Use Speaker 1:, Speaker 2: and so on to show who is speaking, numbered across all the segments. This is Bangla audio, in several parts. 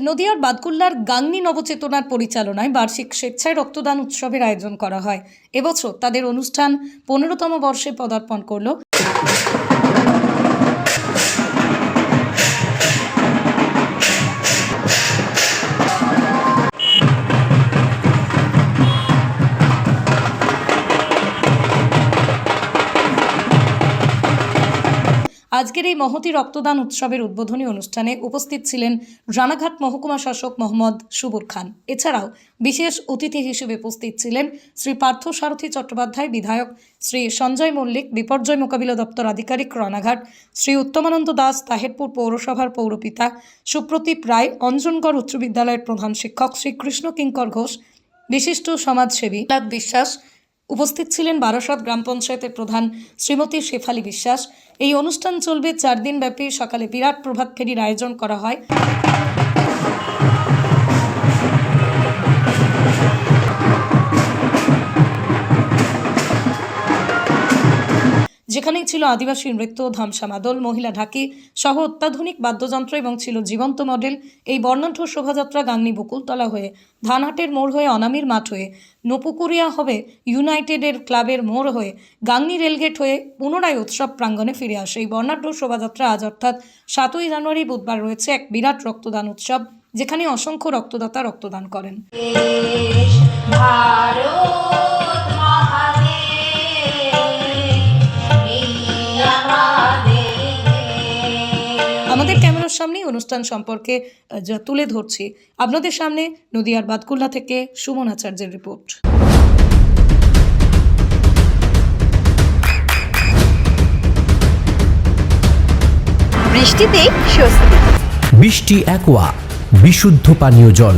Speaker 1: নদিয়ার বাদকুল্লার গাংনী নবচেতনার পরিচালনায় বার্ষিক স্বেচ্ছায় রক্তদান উৎসবের আয়োজন করা হয়। এবছর তাদের অনুষ্ঠান 15তম বর্ষে পদার্পণ করল। আজকের এই মহতী রক্তদান উৎসবের উদ্বোধনী অনুষ্ঠানে উপস্থিত ছিলেন রানাঘাট মহকুমা শাসক মোহাম্মদ সুবুর খান। এছাড়াও বিশেষ অতিথি হিসেবে উপস্থিত ছিলেন শ্রী পার্থসারথী চট্টোপাধ্যায়, বিধায়ক শ্রী সঞ্জয় মল্লিক, বিপর্যয় মোকাবিলা দপ্তর আধিকারিক রানাঘাট শ্রী উত্তমানন্দ দাস, তাহেরপুর পৌরসভার পৌরপিতা সুপ্রতীপ রায়, অঞ্জনগড় উচ্চ বিদ্যালয়ের প্রধান শিক্ষক শ্রী কৃষ্ণ কিঙ্কর ঘোষ, বিশিষ্ট সমাজসেবী লাদ বিশ্বাস। উপস্থিত ছিলেন বারাসাত গ্রাম পঞ্চায়েতের প্রধান শ্রীমতী শেফালী বিশ্বাস। এই অনুষ্ঠান চলবে 4 দিন ব্যাপী। সকালে বিরাট প্রভাত ফেরির আয়োজন করা হয়। যেখানেই ছিল আদিবাসী নৃত্য, ধামসা মাদল, মহিলা ঢাকি সহ অত্যাধুনিক বাদ্যযন্ত্র এবং ছিল জীবন্ত মডেল। এই বর্ণাঢ্য শোভাযাত্রা গাংনী বকুলতলা হয়ে ধানহাটের মোড় হয়ে অনামির মাঠ হয়ে নপুকুরিয়া হবে ইউনাইটেডের ক্লাবের মোড় হয়ে গাংনী রেলগেট হয়ে পুনরায় উৎসব প্রাঙ্গণে ফিরে আসে। এই বর্ণাঢ্য শোভাযাত্রা আজ অর্থাৎ 7ই জানুয়ারি বুধবার রয়েছে এক বিরাট রক্তদান উৎসব, যেখানে অসংখ্য রক্তদাতা রক্তদান করেন। আমাদের ক্যামেরার সামনে অনুষ্ঠান সম্পর্কে যা তুলে ধরছি আপনাদের সামনে নদিয়ার বাদকুল্লা থেকে সুমন আচার্যের রিপোর্ট।
Speaker 2: বৃষ্টিতে স্বস্তি।
Speaker 3: বৃষ্টি অ্যাকোয়া, বিশুদ্ধ পানীয় জল।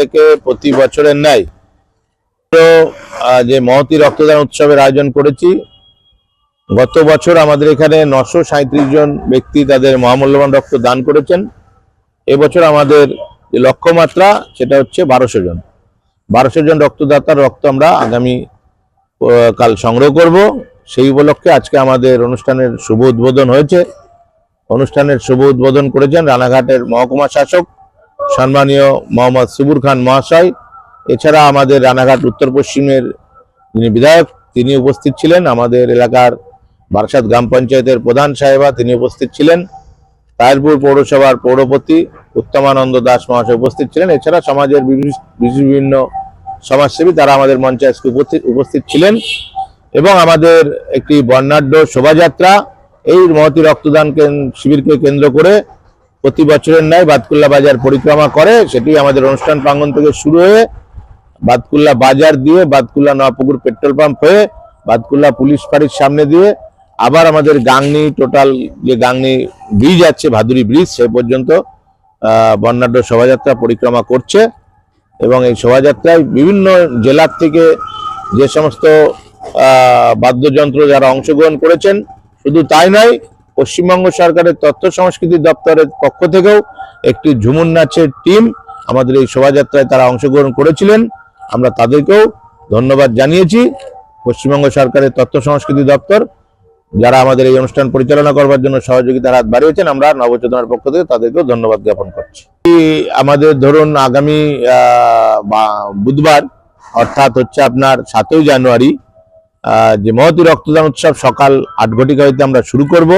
Speaker 4: থেকে প্রতি বছরের ন্যায় যে মহতী রক্তদান উৎসবের আয়োজন করেছি। গত বছর আমাদের এখানে 937 জন ব্যক্তি তাদের মহামূল্যবান রক্ত দান করেছেন। এবছর আমাদের যে লক্ষ্যমাত্রা সেটা হচ্ছে 1200 জন রক্তদাতার রক্ত আমরা আগামী কাল সংগ্রহ করব। সেই উপলক্ষে আজকে আমাদের অনুষ্ঠানের শুভ উদ্বোধন হয়েছে। অনুষ্ঠানের শুভ উদ্বোধন করেছেন রানাঘাটের মহকুমা শাসক সম্মানীয় মোহাম্মদ সুবুর খান মহাশয়। এছাড়া আমাদের রানাঘাট উত্তর পশ্চিমের যিনি বিধায়ক তিনি উপস্থিত ছিলেন। আমাদের এলাকার বারাসাত গ্রাম পঞ্চায়েতের প্রধান সাহেবা তিনি উপস্থিত ছিলেন। তাহেরপুর পৌরসভার পৌরপতি উত্তমানন্দ দাস মহাশয় উপস্থিত ছিলেন। এছাড়া সমাজের বিভিন্ন সমাজসেবী তারা আমাদের মঞ্চে আজকে উপস্থিত ছিলেন। এবং আমাদের একটি বর্ণাঢ্য শোভাযাত্রা এই মহতী রক্তদান শিবিরকে কেন্দ্র করে প্রতি বছরের ন্যায় বাদকুল্লা বাজার পরিক্রমা করে। সেটি আমাদের অনুষ্ঠান প্রাঙ্গণ থেকে শুরু হয়ে বাদকুল্লা বাজার দিয়ে বাদকুল্লা নপুকুর পেট্রোল পাম্প হয়ে বাদকুল্লা পুলিশ ফাঁড়ির সামনে দিয়ে আবার আমাদের গাংনী টোটাল যে গাংনী ব্রিজ আছে ভাদুরী ব্রিজ সে পর্যন্ত বর্ণাঢ্য শোভাযাত্রা পরিক্রমা করছে। এবং এই শোভাযাত্রায় বিভিন্ন জেলার থেকে যে সমস্ত বাদ্যযন্ত্র যারা অংশগ্রহণ করেছেন, শুধু তাই নয়, পশ্চিমবঙ্গ সরকারের তথ্য সংস্কৃতি দপ্তরের পক্ষ থেকেও একটি ঝুমুর নাচের টিম আমাদের এই শোভাযাত্রায় তারা অংশগ্রহণ করেছিলেন। আমরা তাদেরকেও ধন্যবাদ জানিয়েছি। পশ্চিমবঙ্গ সরকারের তথ্য সংস্কৃতি দপ্তর যারা আমাদের এই অনুষ্ঠান পরিচালনা করবার জন্য সহযোগিতার হাত বাড়িয়েছেন, আমরা নবচেতনার পক্ষ থেকে তাদেরকেও ধন্যবাদ জ্ঞাপন করছি। আমাদের ধরুন আগামী বুধবার অর্থাৎ হচ্ছে আপনার 7ই জানুয়ারি যে মহতী রক্তদান উৎসব সকাল 8 ঘটিকা হইতে আমরা শুরু করব।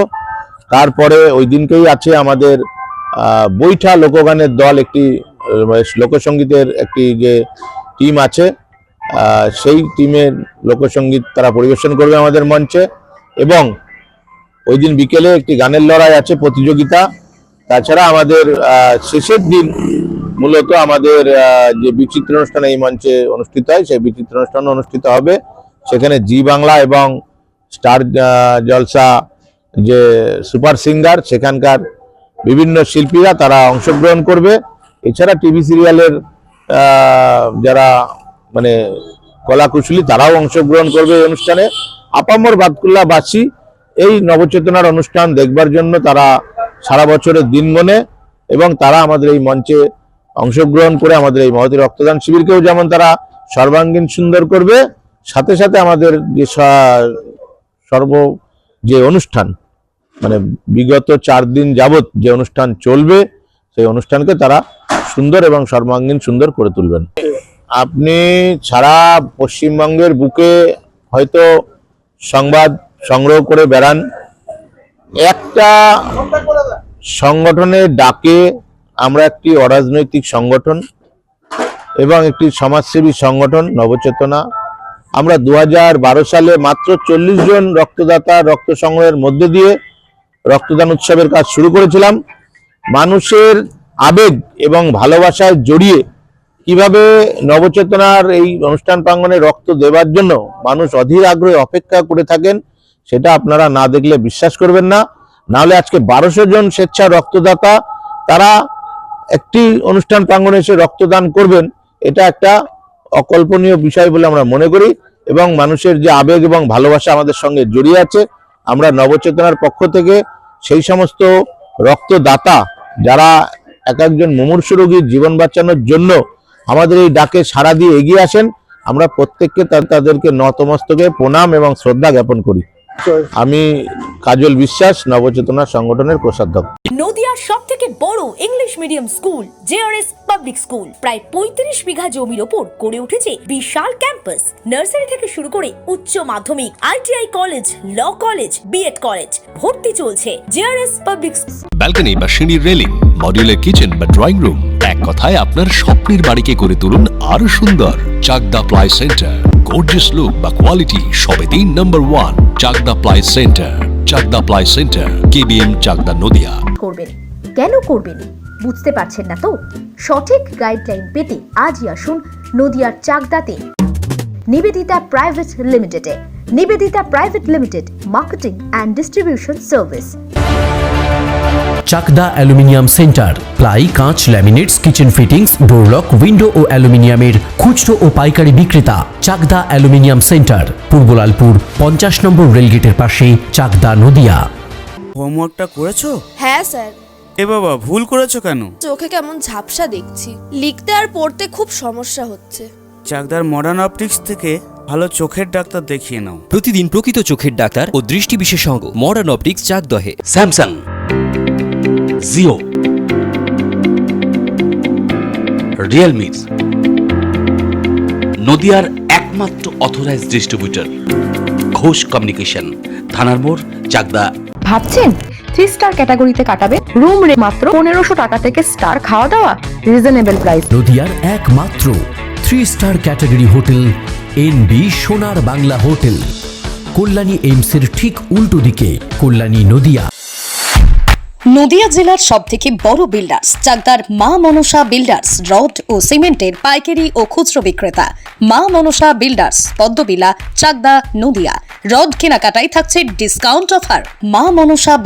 Speaker 4: তারপরে ওই দিনকেই আছে আমাদের বৈঠা লোকগানের দল, একটি লোকসঙ্গীতের একটি যে টিম আছে সেই টিমের লোকসঙ্গীত তারা পরিবেশন করবে আমাদের মঞ্চে। এবং ওই দিন বিকেলে একটি গানের লড়াই আছে প্রতিযোগিতা। তাছাড়া আমাদের শেষের দিন মূলত আমাদের যে বিচিত্র অনুষ্ঠান এই মঞ্চে অনুষ্ঠিত হয় সেই বিচিত্র অনুষ্ঠান অনুষ্ঠিত হবে। সেখানে জি বাংলা এবং স্টার জলসা যে সুপার সিঙ্গার সেখানকার বিভিন্ন শিল্পীরা তারা অংশগ্রহণ করবে। এছাড়া টিভি সিরিয়ালের যারা মানে কলাকুশলী তারাও অংশগ্রহণ করবে এই অনুষ্ঠানে। আপামর বাদকুল্লাবাসী এই নবচেতনার অনুষ্ঠান দেখবার জন্য তারা সারা বছরের দিন গণে এবং তারা আমাদের এই মঞ্চে অংশগ্রহণ করে আমাদের এই মহতী রক্তদান শিবিরকেও যেমন তারা সর্বাঙ্গীন সুন্দর করবে, সাথে সাথে আমাদের যে যে অনুষ্ঠান মানে বিগত 4 দিন যাবত যে অনুষ্ঠান চলবে সেই অনুষ্ঠানকে তারা সুন্দর এবং সর্বাঙ্গীন সুন্দর করে তুলবেন। আপনি সারা পশ্চিমবঙ্গের বুকে হয়তো সংবাদ সংগ্রহ করে বেড়ান, একটা সংগঠনের ডাকে আমরা একটি অরাজনৈতিক সংগঠন এবং একটি সমাজসেবী সংগঠন নবচেতনা, আমরা 2012 সালে মাত্র 40 জন রক্তদাতা রক্ত সংগ্রহের মধ্যে দিয়ে রক্তদান উৎসবের কাজ শুরু করেছিলাম। মানুষের আবেগ এবং ভালোবাসায় জড়িয়ে কিভাবে নবচেতনার এই অনুষ্ঠান প্রাঙ্গণে রক্ত দেওয়ার জন্য মানুষ অধীর আগ্রহে অপেক্ষা করে থাকেন, সেটা আপনারা না দেখলে বিশ্বাস করবেন না। নাহলে আজকে 1200 জন স্বেচ্ছা রক্তদাতা তারা একটি অনুষ্ঠান প্রাঙ্গণে এসে রক্তদান করবেন, এটা একটা অকল্পনীয় বিষয় বলে আমরা মনে করি। এবং মানুষের যে আবেগ এবং ভালোবাসা আমাদের সঙ্গে জড়িয়ে আছে, আমরা নবচেতনার পক্ষ থেকে সেই সমস্ত রক্তদাতা যারা এক একজন মুমূর্ষু রোগীর জীবন বাঁচানোর জন্য আমাদের এই ডাকে সাড়া দিয়ে এগিয়ে আসেন, আমরা প্রত্যেককে তাদেরকে নতমস্তকে প্রণাম এবং শ্রদ্ধা জ্ঞাপন করি। আমি কাজল বিশ্বাস, নবচেতনা সংগঠনের কোষাধ্যক্ষ।
Speaker 2: নদিয়ার সবথেকে বড় English medium school JRS public school প্রায় 35 বিঘা জমির ওপর গড়ে উঠেছে বিশাল ক্যাম্পাস। নার্সারি থেকে শুরু করে উচ্চ মাধ্যমিক, ITI college, law college, BEd college, ভর্তি চলছে জেআরএস পাবলিক।
Speaker 5: ব্যালকনি বা সিঁড়ির রেলিং, মডিউলার কিচেন বা ড্রয়িং রুম, এক কথায় আপনার স্বপ্নের বাড়িকে করে তুলুন আরো সুন্দর। Chakdah ply centre, gorgeous look বা কোয়ালিটি সবে 3 number 1 Chakdah ply centre. Chakdah ply centre, KBM, Chakdah, Nadia.
Speaker 6: করবেন কেন করবেন বুঝতে পারছেন না তো? সঠিক গাইডলাইন পেতে আজই আসুন নদিয়ার চাকদাতে Nivedita private limited. Nivedita private limited, marketing and distribution service.
Speaker 3: Chakdaha aluminium centre, ply, কাঁচ, laminates, kitchen fittings, door lock, window ও অ্যালুমিনিয়ামের খুচরো ও পাইকারি বিক্রেতা। চাকদা অ্যালুমিনিয়াম সেন্টার, পূর্বলালপুর 50 নম্বর রেলগেটের পাশে, চাকদা, নদিয়া।
Speaker 7: হোমওয়ার্কটা করেছো?
Speaker 8: হ্যাঁ স্যার।
Speaker 7: এ বাবা, ভুল করেছো কেন?
Speaker 8: চোখে কেমন ঝাপসা দেখছি, লিখতে আর পড়তে খুব সমস্যা হচ্ছে।
Speaker 7: চাকদার মডার্ন অপটিক্স থেকে ভালো চোখের ডাক্তার দেখিয়ে নাও।
Speaker 9: প্রতিদিন প্রকৃত চোখের ডাক্তার ও দৃষ্টি বিশেষজ্ঞ মডার্ন অপটিক্স, চাকদহে।
Speaker 10: স্যামসাং, জিও, রিয়েলমি, নদিয়ার একমাত্র অথরাইজড ডিস্ট্রিবিউটর ঘোষ কমিউনিকেশন, থানার মোড়, চাকদা।
Speaker 6: ভাবছেন 3 স্টার ক্যাটাগরিতে কাটাবে? রুম রে মাত্র 1500 টাকা থেকে স্টার, খাওয়া দাওয়া রিজনেবল প্রাইস।
Speaker 3: নদিয়ার একমাত্র 3 স্টার ক্যাটাগরি হোটেল এনবি সোনার বাংলা হোটেল, কল্যাণী এইমসের ঠিক উল্টো দিকে, কল্যাণী, নদিয়া।
Speaker 1: নদিয়া জেলার সবথেকে বড় বিল্ডার্স চাকদার মা মনসা বিল্ডার্স, রড ও সিমেন্টের পাইকারি ও খুচরো বিক্রেতা। মা মনসা বিল্ডার্স, পদ্মবিলা, চাকদা, নদিয়া। রড কেনাকাটায় থাকছে ডিসকাউন্ট অফার। মা মনসা বিল্ডার্স।